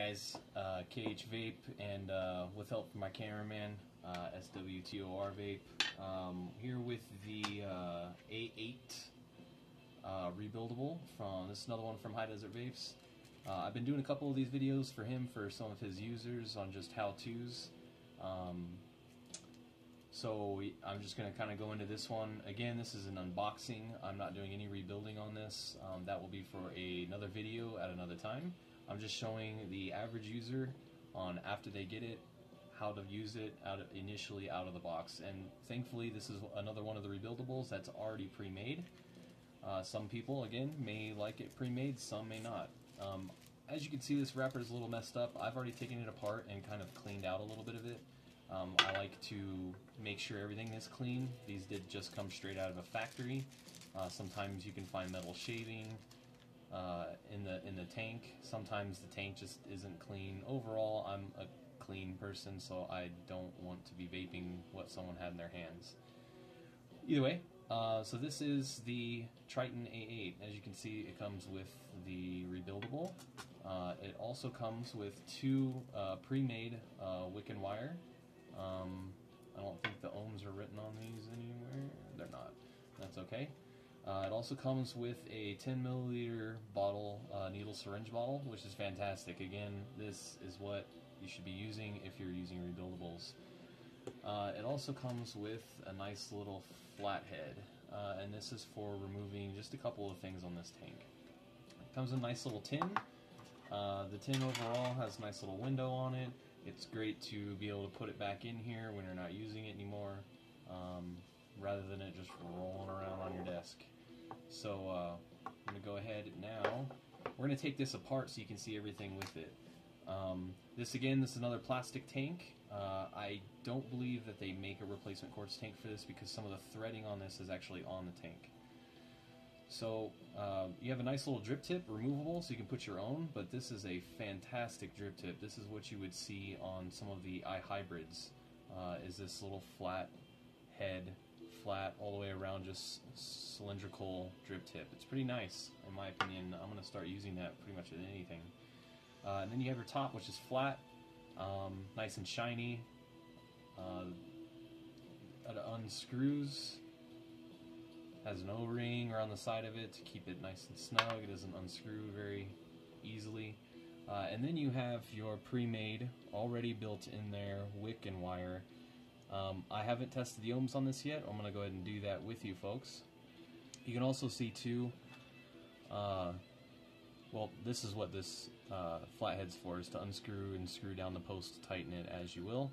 guys, KH Vape, and with help from my cameraman, SWTOR Vape, here with the A8 rebuildable from, this is another one from High Desert Vapes. I've been doing a couple of these videos for him for some of his users on just how-tos. So I'm just going to kind of go into this one. Again, this is an unboxing. I'm not doing any rebuilding on this. That will be for another video at another time. I'm just showing the average user on after they get it, how to use it initially out of the box. And thankfully this is another one of the rebuildables that's already pre-made. Some people, again, may like it pre-made, some may not. As you can see, this wrapper is a little messed up. I've already taken it apart and kind of cleaned out a little bit of it. I like to make sure everything is clean. These did just come straight out of a factory. Sometimes you can find metal shaving in the tank. Sometimes the tank just isn't clean. Overall, I'm a clean person, so I don't want to be vaping what someone had in their hands. Either way, so this is the Triton A8. As you can see, it comes with the rebuildable. It also comes with two pre-made wick and wire. I don't think the ohms are written on these anywhere. They're not. That's okay. It also comes with a 10 milliliter bottle, needle syringe bottle, which is fantastic. Again, this is what you should be using if you're using rebuildables. It also comes with a nice little flathead, and this is for removing just a couple of things on this tank. It comes in a nice little tin. The tin overall has a nice little window on it. It's great to be able to put it back in here when you're not using it anymore, rather than it just rolling around on your desk. So I'm going to go ahead now. We're going to take this apart so you can see everything with it. This is another plastic tank. I don't believe that they make a replacement quartz tank for this because some of the threading on this is actually on the tank. So you have a nice little drip tip, removable, so you can put your own, but this is a fantastic drip tip. This is what you would see on some of the iHybrids, is this little flat head, flat all the way around, just cylindrical drip tip. It's pretty nice, in my opinion. I'm going to start using that pretty much in anything. And then you have your top, which is flat, nice and shiny. It unscrews. Has an O-ring around the side of it to keep it nice and snug. It doesn't unscrew very easily. And then you have your pre-made, already built in there, wick and wire. I haven't tested the ohms on this yet. I'm going to go ahead and do that with you folks. You can also see too, well, this is what this flathead's for, is to unscrew and screw down the post to tighten it as you will.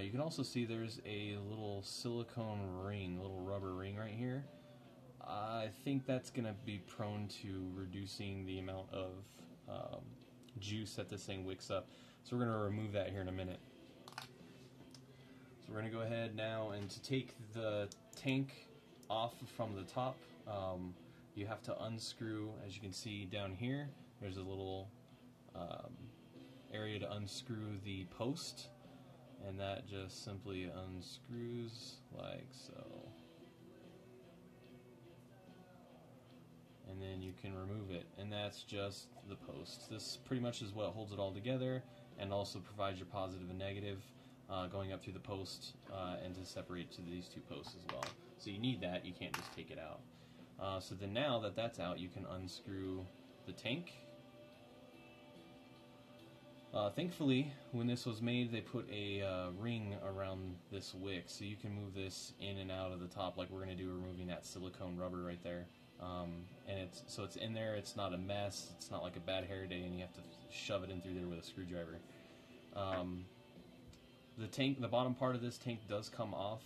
You can also see there's a little silicone ring, little rubber ring right here. I think that's going to be prone to reducing the amount of juice that this thing wicks up. So we're going to remove that here in a minute. So we're going to go ahead now, and to take the tank off from the top, you have to unscrew. As you can see down here, there's a little area to unscrew the post, and that just simply unscrews like so. And then you can remove it, and that's just the post. This pretty much is what holds it all together, and also provides your positive and negative going up through the post, and to separate to these two posts as well. So you need that, you can't just take it out. So then now that that's out, you can unscrew the tank. Thankfully, when this was made, they put a ring around this wick, so you can move this in and out of the top like we're going to do, removing that silicone rubber right there. And it's in there, it's not a mess, it's not like a bad hair day and you have to shove it in through there with a screwdriver. The bottom part of this tank does come off.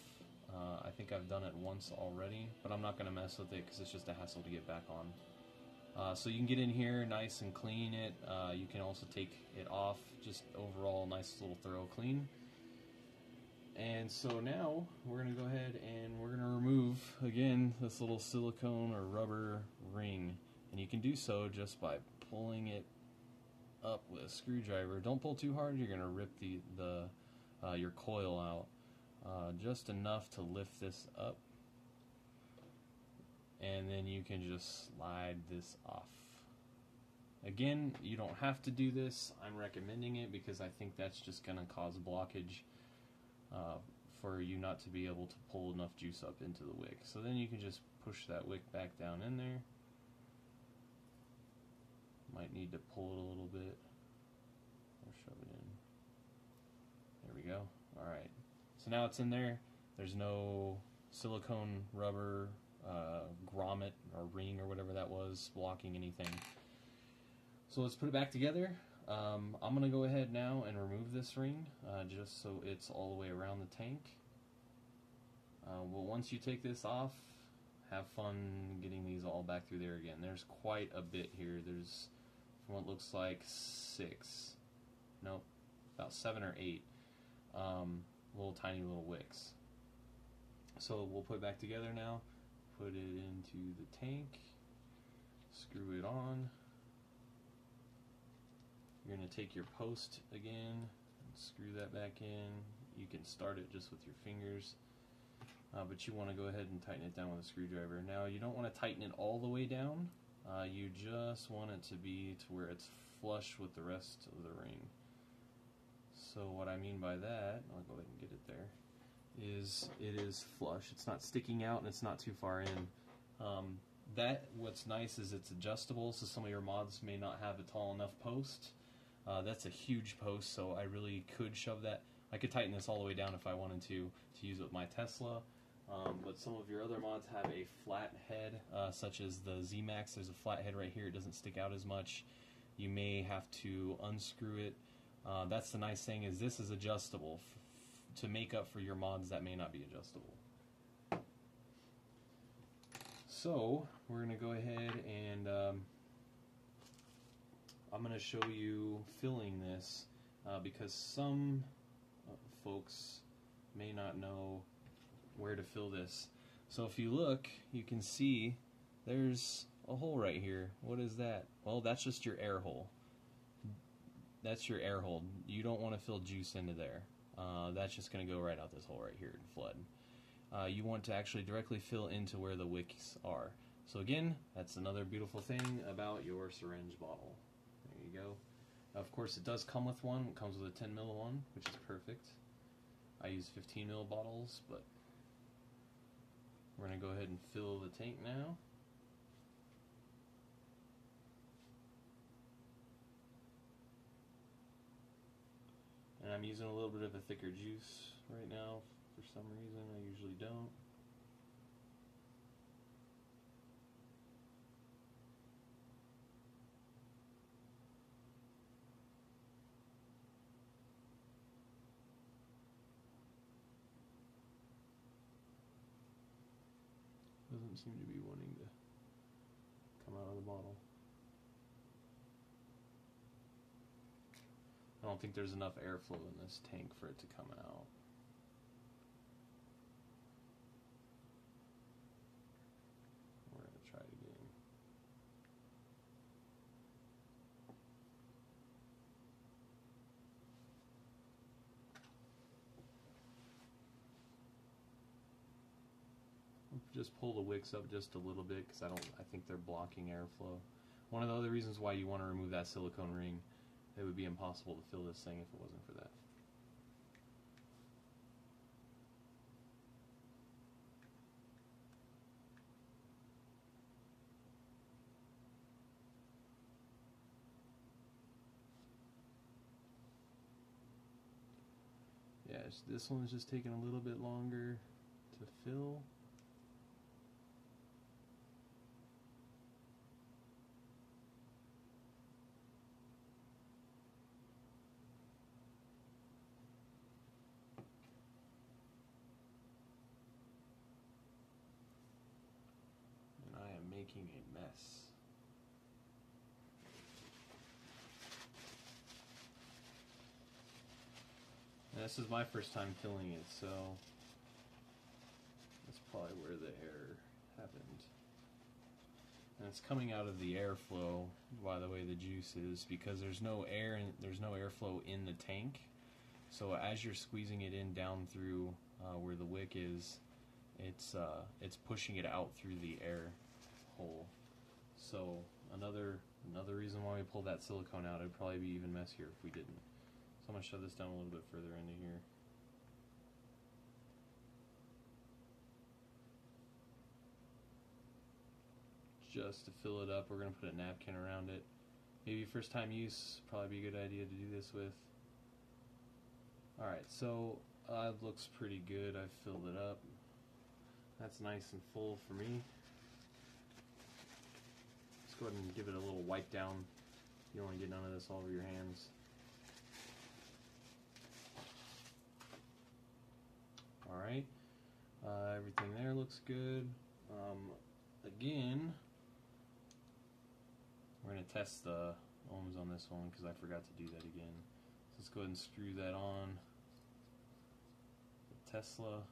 I think I've done it once already, but I'm not going to mess with it because it's just a hassle to get back on. So you can get in here nice and clean it. You can also take it off, just overall nice little thorough clean. And so now we're going to go ahead and we're going to remove, again, this little silicone or rubber ring. And you can do so just by pulling it up with a screwdriver. Don't pull too hard, you're going to rip your coil out. Just enough to lift this up. And then you can just slide this off. Again, you don't have to do this. I'm recommending it because I think that's just going to cause blockage for you not to be able to pull enough juice up into the wick. So then you can just push that wick back down in there. Might need to pull it a little bit or shove it in. There we go. Alright, so now it's in there. There's no silicone rubber grommet or ring or whatever that was blocking anything. So let's put it back together. I'm going to go ahead now and remove this ring just so it's all the way around the tank. Well, once you take this off, have fun getting these all back through there again. There's quite a bit here. There's what looks like 6, nope, about 7 or 8 little tiny little wicks. So we'll put it back together now, put it into the tank, screw it on. You're going to take your post again and screw that back in. You can start it just with your fingers, but you want to go ahead and tighten it down with a screwdriver. Now you don't want to tighten it all the way down. You just want it to be to where it's flush with the rest of the ring. So what I mean by that, I'll go ahead and get it there, is it is flush. It's not sticking out and it's not too far in. What's nice is it's adjustable, so some of your mods may not have a tall enough post. That's a huge post, so I really could shove that. I could tighten this all the way down if I wanted to use it with my Tesla. But some of your other mods have a flat head, such as the Z-Max. There's a flat head right here. It doesn't stick out as much. You may have to unscrew it. That's the nice thing, is this is adjustable to make up for your mods that may not be adjustable. So we're going to go ahead and I'm going to show you filling this because some folks may not know where to fill this. So if you look, you can see there's a hole right here. What is that? Well, that's just your air hole. That's your air hole. You don't want to fill juice into there. That's just going to go right out this hole right here and flood. You want to actually directly fill into where the wicks are. So again, that's another beautiful thing about your syringe bottle. There you go. Of course, it does come with one. It comes with a 10 ml one, which is perfect. I use 15 ml bottles, but we're going to go ahead and fill the tank now. And I'm using a little bit of a thicker juice right now for some reason. I usually don't. Doesn't seem to be wanting to come out of the bottle. I don't think there's enough airflow in this tank for it to come out. We're going to try it again. Just pull the wicks up just a little bit because I think they're blocking airflow. One of the other reasons why you want to remove that silicone ring, it would be impossible to fill this thing if it wasn't for that. Yeah, this one's just taking a little bit longer to fill. Making a mess. And this is my first time filling it, so that's probably where the error happened. And it's coming out of the airflow, by the way the juice is, because there's no air and there's no airflow in the tank. So as you're squeezing it in down through where the wick is, it's pushing it out through the air hole. So another Another reason why we pulled that silicone out, it'd probably be even messier if we didn't. So I'm going to shove this down a little bit further into here. Just to fill it up, we're going to put a napkin around it. Maybe first time use, probably be a good idea to do this with. Alright, so it looks pretty good. I've filled it up. That's nice and full for me. Let's go ahead and give it a little wipe down. You don't want to get none of this all over your hands. Alright, everything there looks good. Again, we're going to test the ohms on this one because I forgot to do that again. So let's go ahead and screw that on the Tesla.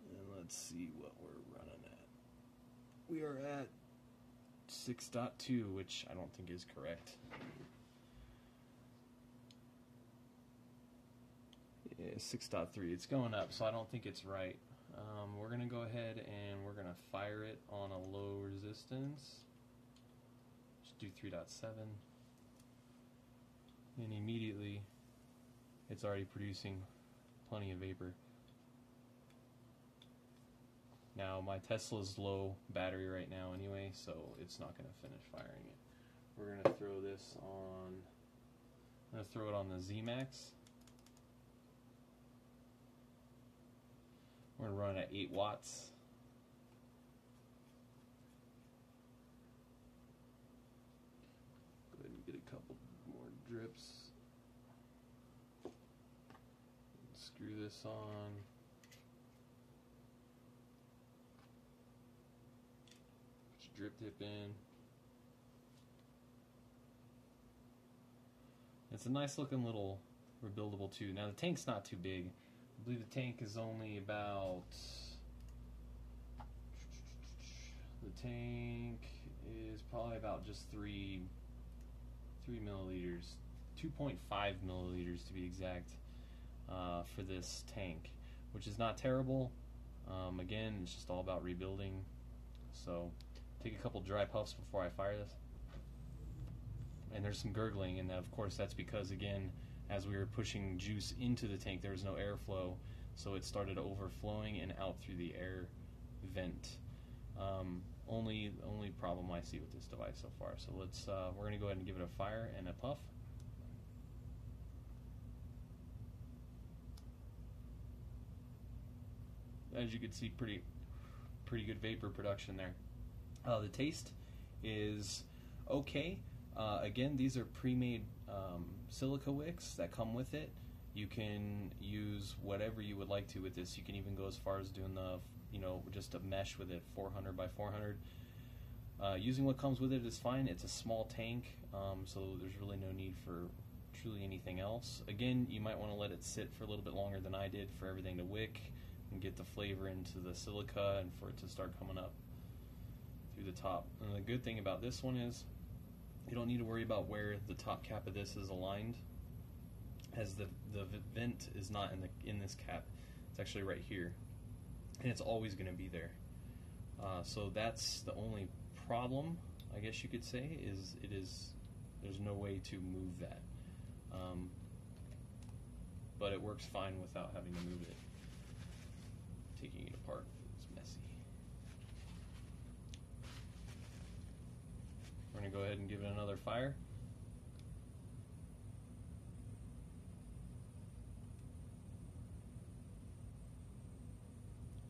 And let's see what we're running at. We are at 6.2, which I don't think is correct. Yeah, 6.3. It's going up, so I don't think it's right. We're going to go ahead and we're going to fire it on a low resistance. Just do 3.7. And immediately it's already producing plenty of vapor. Now my Tesla's low battery right now anyway, so it's not going to finish firing it. We're going to throw this on, I'm going to throw it on the Z-Max. We're going to run it at 8 watts. Go ahead and get a couple more drips. Screw this on. Put your drip tip in. It's a nice looking little rebuildable too. Now the tank's not too big. I believe the tank is only about, the tank is probably about just 3 milliliters, 2.5 milliliters to be exact, for this tank, which is not terrible. Again, it's just all about rebuilding. So take a couple dry puffs before I fire this. And there's some gurgling, and of course that's because, again, as we were pushing juice into the tank, there was no airflow, so it started overflowing and out through the air vent. Only problem I see with this device so far. So let's we're going to go ahead and give it a fire and a puff. As you can see, pretty good vapor production there. The taste is okay. Again, these are pre-made silica wicks that come with it. You can use whatever you would like to with this. You can even go as far as doing the, just a mesh with it, 400 by 400. Using what comes with it is fine. It's a small tank, so there's really no need for truly anything else. Again, you might want to let it sit for a little bit longer than I did for everything to wick and get the flavor into the silica and for it to start coming up through the top. And the good thing about this one is you don't need to worry about where the top cap of this is aligned, as the vent is not in this cap. It's actually right here, and it's always going to be there. So that's the only problem, I guess you could say, is there's no way to move that. But it works fine without having to move it. Taking it apart is messy. We're going to go ahead and give it another fire.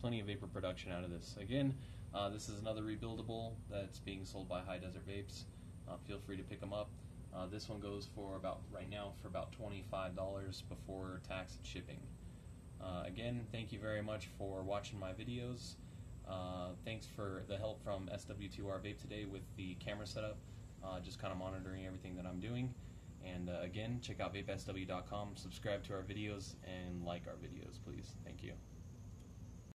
Plenty of vapor production out of this. Again, this is another rebuildable that's being sold by High Desert Vapes. Feel free to pick them up. This one goes for right now for about $25 before tax and shipping. Again, thank you very much for watching my videos. Thanks for the help from SW2R Vape today with the camera setup, just kind of monitoring everything that I'm doing. And again, check out vapesw.com, subscribe to our videos, and like our videos, please. Thank you.